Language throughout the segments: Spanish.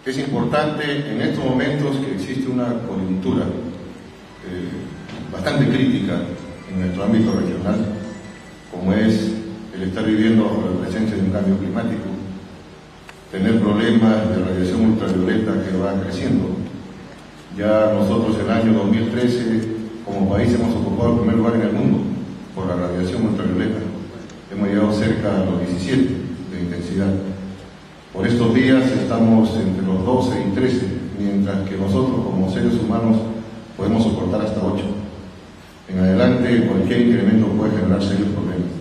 Es importante en estos momentos que existe una coyuntura bastante crítica en nuestro ámbito regional, como es el estar viviendo bajo la presencia de un cambio climático, tener problemas de radiación ultravioleta que va creciendo. Ya nosotros el año 2013 como país hemos ocupado el primer lugar en el mundo por la radiación ultravioleta. Hemos llegado cerca a los 17 de intensidad. Por estos días estamos entre los 12 y 13, mientras que nosotros como seres humanos podemos soportar hasta 8. En adelante cualquier incremento puede generar serios problemas.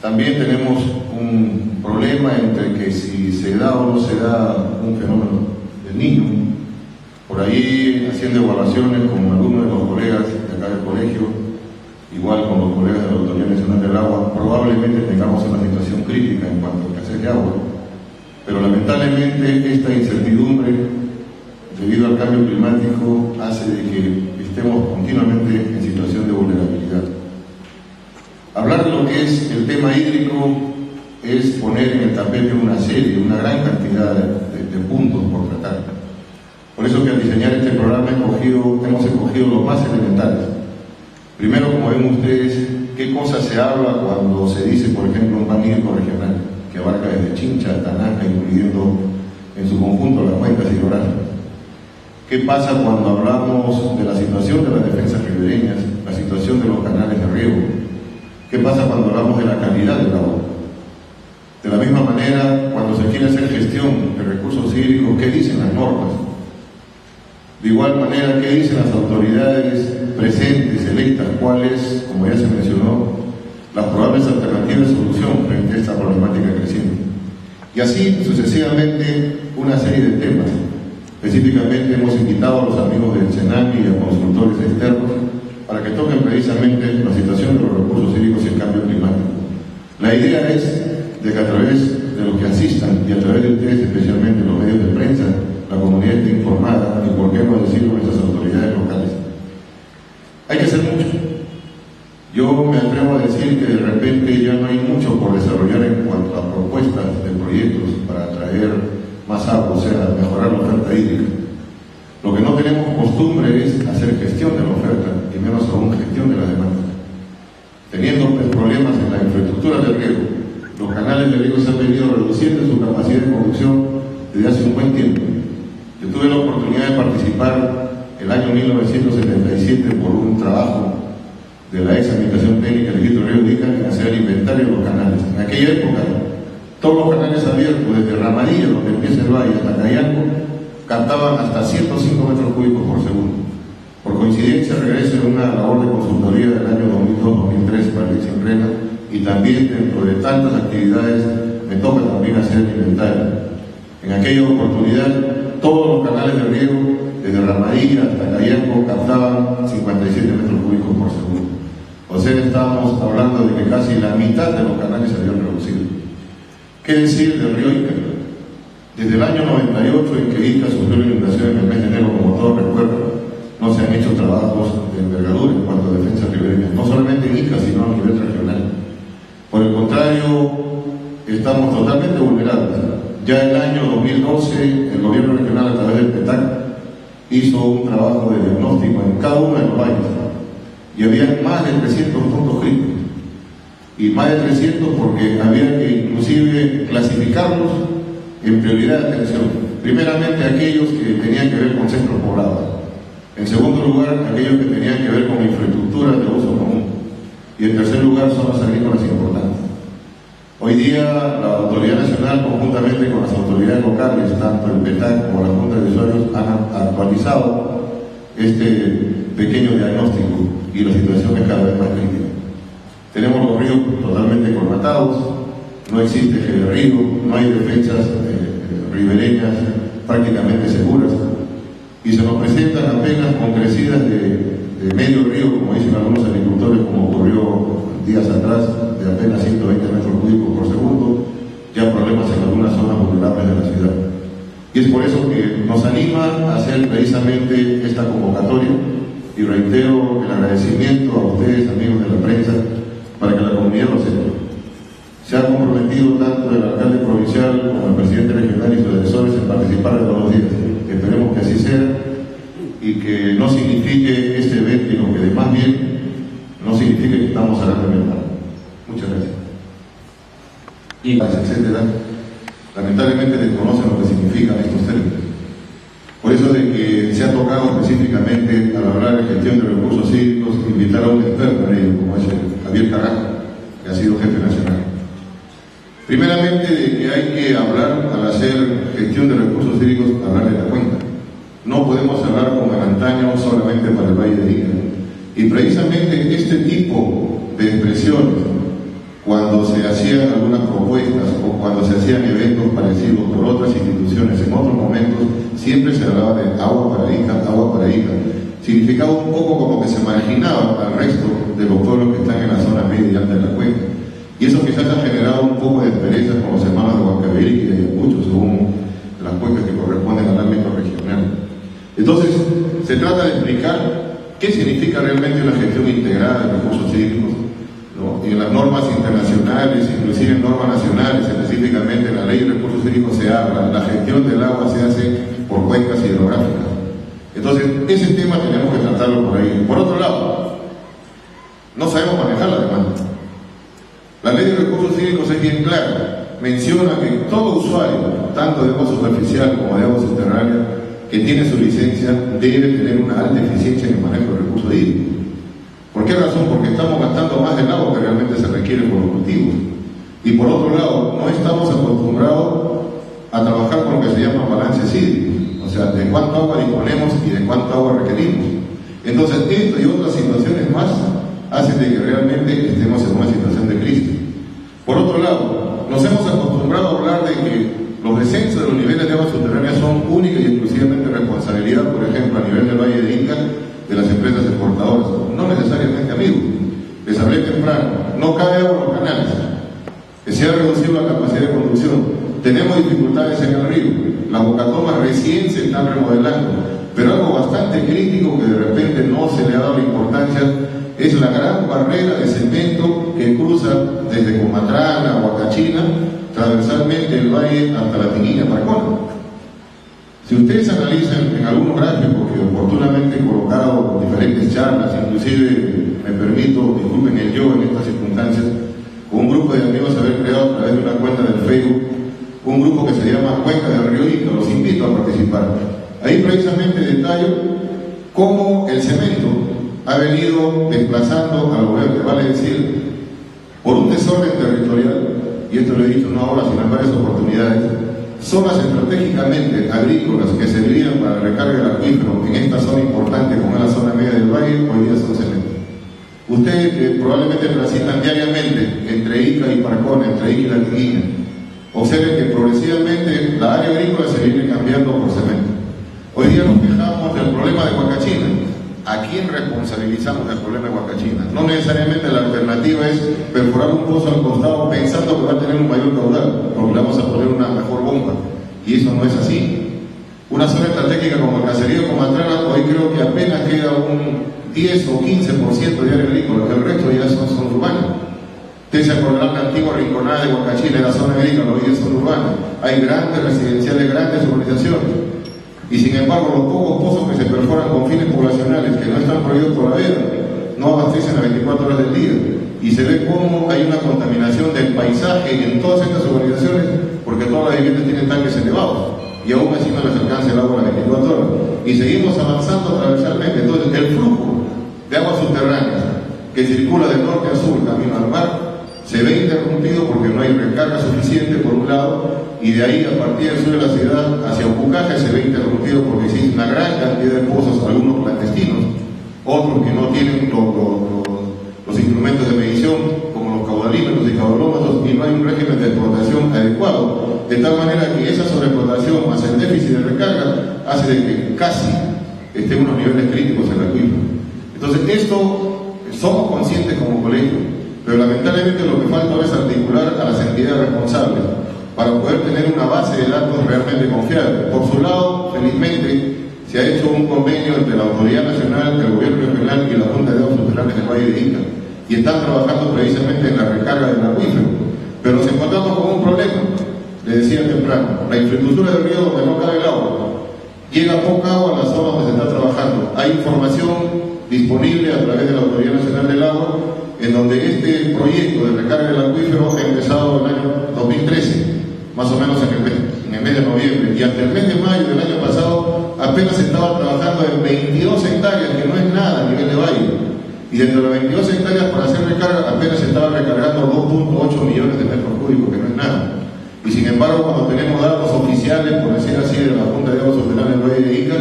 También tenemos un problema entre que si se da o no se da un fenómeno del Niño. Por ahí, haciendo evaluaciones con algunos de los colegas de acá del colegio, igual con los colegas de la Autoridad Nacional del Agua, probablemente tengamos una situación crítica en cuanto a escasez de agua. Pero lamentablemente esta incertidumbre, debido al cambio climático, hace de que estemos continuamente en situación de vulnerabilidad. Hablar de lo que es el tema hídrico es poner en el tapete una gran cantidad de puntos por tratar. Por eso que al diseñar este programa hemos escogido los más elementales. Primero, como ven ustedes, qué cosas se habla cuando se dice, por ejemplo, un plan hídrico regional, que abarca desde Chincha hasta Nanja, incluyendo en su conjunto las cuencas hidrográficas. ¿Qué pasa cuando hablamos de la situación de las defensas ribereñas, la situación de los canales de riego? ¿Qué pasa cuando hablamos de la calidad del agua? De la misma manera, cuando se quiere hacer gestión de recursos hídricos, ¿qué dicen las normas? De igual manera, ¿qué dicen las autoridades presentes, electas? ¿Cuáles, como ya se mencionó, las probables alternativas de solución frente a esta problemática creciente? Y así, sucesivamente, una serie de temas. Específicamente hemos invitado a los amigos del CENAMI y a consultores externos para que toquen precisamente la situación de los recursos hídricos y el cambio climático. La idea es de que a través de los que asistan y a través de ustedes, especialmente los medios de prensa, la comunidad esté informada y, por qué no decirlo, nuestras autoridades locales. Hay que hacer mucho. Yo me atrevo a decir que de repente ya no hay mucho por desarrollar en cuanto a propuestas de proyectos para atraer más agua, o sea, mejorar la oferta hídrica. Lo que no tenemos costumbre es hacer gestión de la oferta y menos aún gestión de la demanda. Teniendo problemas en la infraestructura del riego, los canales de riego se han venido reduciendo su capacidad de conducción desde hace un buen tiempo. Yo tuve la oportunidad de participar el año 1977 por un trabajo de la ex Administración Técnica del Distrito de Río Ica en hacer el inventario de los canales. En aquella época, todos los canales abiertos, desde Ramadilla, donde empieza el valle, hasta Cayanco, captaban hasta 105 metros cúbicos por segundo. Por coincidencia, regreso en una labor de consultoría del año 2002-2003 para el ICINRENA, y también dentro de tantas actividades me toca también hacer el inventario. En aquella oportunidad, todos los canales de riego, desde Ramadilla hasta Cayanco, captaban 57 metros cúbicos por segundo. O sea, estábamos hablando de que casi la mitad de los canales se habían reducido. ¿Qué decir del río Ica? Desde el año 98, en que Ica sufrió la inundación en el mes de enero, como todos recuerdan, no se han hecho trabajos de envergadura en cuanto a defensa ribereña, no solamente en Ica, sino a nivel regional. Por el contrario, estamos totalmente vulnerables. Ya en el año 2012, el gobierno regional, a través del PETAC, hizo un trabajo de diagnóstico en cada uno de los valles, y había más de 300 puntos críticos. Y más de 300 porque había que inclusive clasificarlos en prioridad de atención. Primeramente aquellos que tenían que ver con centros poblados. En segundo lugar, aquellos que tenían que ver con infraestructura de uso común. Y en tercer lugar, zonas agrícolas importantes. Hoy día, la Autoridad Nacional, conjuntamente con las autoridades locales, tanto el PETAC como la Junta de Usuarios, han actualizado este pequeño diagnóstico y la situación es cada vez más crítica. Tenemos los ríos totalmente colmatados, no existe eje de río, no hay defensas ribereñas prácticamente seguras, y se nos presentan apenas con crecidas de medio río, como dicen algunos agricultores, como ocurrió días atrás, de apenas 120 metros cúbicos por segundo, ya problemas en algunas zonas vulnerables de la ciudad. Y es por eso que nos anima a hacer precisamente esta convocatoria, y reitero el agradecimiento a ustedes, amigos de la prensa, para que la comunidad lo sepa. Se ha comprometido tanto el alcalde provincial como el presidente regional y sus asesores en participar de los 2 días y que no signifique este evento, sino que más bien no signifique que estamos hablando de verdad. Muchas gracias. Y etcétera, lamentablemente desconocen lo que significan estos términos. Por eso de que se ha tocado específicamente al hablar de gestión de recursos hídricos, invitar a un experto en ello, como es el Javier Carrasco, que ha sido jefe nacional. Primeramente, de que hay que hablar, al hacer gestión de recursos hídricos, hablar de la cuenca. No podemos hablar como en antaño solamente para el Valle de Ica. Y precisamente este tipo de expresiones, cuando se hacían algunas propuestas o cuando se hacían eventos parecidos por otras instituciones en otros momentos, siempre se hablaba de agua para Ica, agua para Ica. Significaba un poco como que se marginaba al resto de los pueblos que están en la zona media y alta de la cuenca. Y eso quizás ha generado un poco de aspereza con los hermanos de Huancavelica y de Ayacucho, según las cuencas que corresponden al ámbito regional. Entonces, se trata de explicar qué significa realmente una gestión integrada de recursos hídricos, ¿no? Y en las normas internacionales, inclusive en normas nacionales, específicamente en la Ley de Recursos Hídricos se habla, la gestión del agua se hace por cuencas hidrográficas. Entonces, ese tema tenemos que tratarlo por ahí. Por otro lado, no sabemos manejar la demanda. La Ley de Recursos Hídricos es bien clara, menciona que todo usuario, tanto de agua superficial como de agua subterránea, que tiene su licencia, debe tener una alta eficiencia en el manejo del recurso hídrico. ¿Por qué razón? Porque estamos gastando más del agua que realmente se requiere por los cultivos. Y por otro lado, no estamos acostumbrados a trabajar con lo que se llama balances hídricos, o sea, de cuánto agua disponemos y de cuánto agua requerimos. Entonces, esto y otras situaciones más hacen de que realmente estemos en una situación de crisis. Por otro lado, nos hemos acostumbrado a hablar de que los descensos de los niveles de agua subterránea son única y exclusivamente responsabilidad, por ejemplo, a nivel del Valle de Ica, de las empresas exportadoras. No necesariamente, amigos. Les hablé temprano, no cabe agua en los canales, que se ha reducido la capacidad de conducción. Tenemos dificultades en el río, las bocatomas recién se están remodelando, pero algo bastante crítico que de repente no se le ha dado la importancia es la gran barrera de cemento que cruza desde Comatrana, Huacachina, transversalmente el valle hasta la Tiguina, Parcona. Si ustedes analizan en algunos gráficos que oportunamente he colocado con diferentes charlas, inclusive me permito, disculpen el yo en estas circunstancias, con un grupo de amigos haber creado a través de una cuenta del Facebook, un grupo que se llama Cuenca del Río Ica, los invito a participar. Ahí precisamente detallo cómo el cemento ha venido desplazando al gobierno, vale decir, por un desorden territorial, y esto lo he dicho no ahora, sino en varias oportunidades, zonas estratégicamente agrícolas que servirían para la recarga del acuífero en esta zona importante como es la zona media del valle, hoy día son cemento. Ustedes que probablemente transitan diariamente entre Ica y Parcona, entre Ica y la Tiguina, observen que progresivamente la área agrícola se viene cambiando por cemento. Hoy día nos quejamos del problema de Huacachina. ¿A quién responsabilizamos del problema de Huacachina? No necesariamente la alternativa es perforar un pozo al costado pensando que va a tener un mayor caudal, porque le vamos a poner una mejor bomba. Y eso no es así. Una zona estratégica como el caserío Comatrana, hoy creo que apenas queda un 10 o 15% de área agrícola, el resto ya son urbanas. Ustedes se acordarán la antigua rinconada de Huacachina, en la zona agrícola, hoy ya son urbanas. Hay grandes residenciales, grandes urbanizaciones. Y sin embargo, los pocos pozos que se perforan con fines poblacionales, que no están prohibidos por la veda, no abastecen a 24 horas del día. Y se ve cómo hay una contaminación del paisaje en todas estas urbanizaciones, porque todas las viviendas tienen tanques elevados, y aún así no les alcanza el agua a las 24 horas. Y seguimos avanzando transversalmente. Entonces, el flujo de aguas subterráneas que circula de norte a sur, camino al mar, se ve interrumpido porque no hay recarga suficiente por un lado, y de ahí a partir del sur de la ciudad hacia Upucaje se ve interrumpido porque existe una gran cantidad de pozos, algunos clandestinos, otros que no tienen los instrumentos de medición como los caudalímetros y caudalómetros, y no hay un régimen de explotación adecuado, de tal manera que esa sobreexplotación más el déficit de recarga hace de que casi esté en unos niveles críticos en el acuífero. Entonces esto somos conscientes como colegio, pero lamentablemente lo que falta es articular a las entidades responsables para poder tener una base de datos realmente confiable. Por su lado, felizmente, se ha hecho un convenio entre la Autoridad Nacional, el Gobierno Regional y la Junta de Aguas Subterráneas del Valle de Ica, y están trabajando precisamente en la recarga del acuífero. Pero nos encontramos con un problema, le decía temprano, la infraestructura del río donde no cabe el agua llega poca agua a la zona donde se está trabajando. Hay información disponible a través de la Autoridad Nacional del Agua, en donde este proyecto de recarga del acuífero ha empezado en el año 2013, más o menos en el mes de noviembre, y hasta el mes de mayo del año pasado apenas se estaba trabajando en 22 hectáreas, que no es nada a nivel de valle, y dentro de las 22 hectáreas para hacer recarga apenas se estaba recargando 2.8 millones de metros cúbicos, que no es nada. Y sin embargo, cuando tenemos datos oficiales, por decir así, de la Junta de Aguas Subterráneas del Valle de Ica,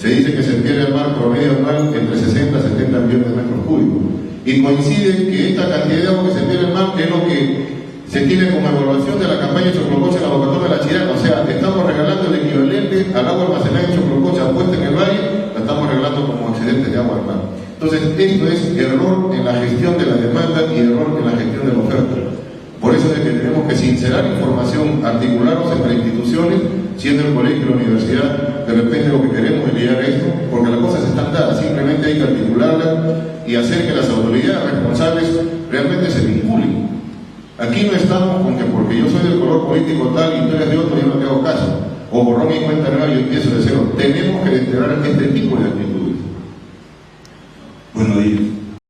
se dice que se pierde el mar promedio anual entre 60 a 70 millones de metros cúbicos. Y coincide que esta cantidad de agua que se pierde el mar es lo que se tiene como evaluación de la campaña de Choclococha en la Bocatón de la Chirana. O sea, estamos regalando el equivalente al agua almacenada en Choclococha puesta en el valle, la estamos regalando como excedente de agua al mar. Entonces, esto es error en la gestión de la demanda y error en la gestión de la oferta. Por eso es que tenemos que sincerar información, articularnos entre instituciones, siendo el colegio y la universidad, de repente lo que queremos es lidiar esto, porque las cosas están dadas, simplemente hay que articularlas y hacer que las autoridades responsables realmente se vinculen. Aquí no estamos con que porque yo soy del color político tal y tú eres de otro, yo no te hago caso, o borrón y cuenta nueva y yo empiezo de cero. Tenemos que desterrar este tipo de actitud.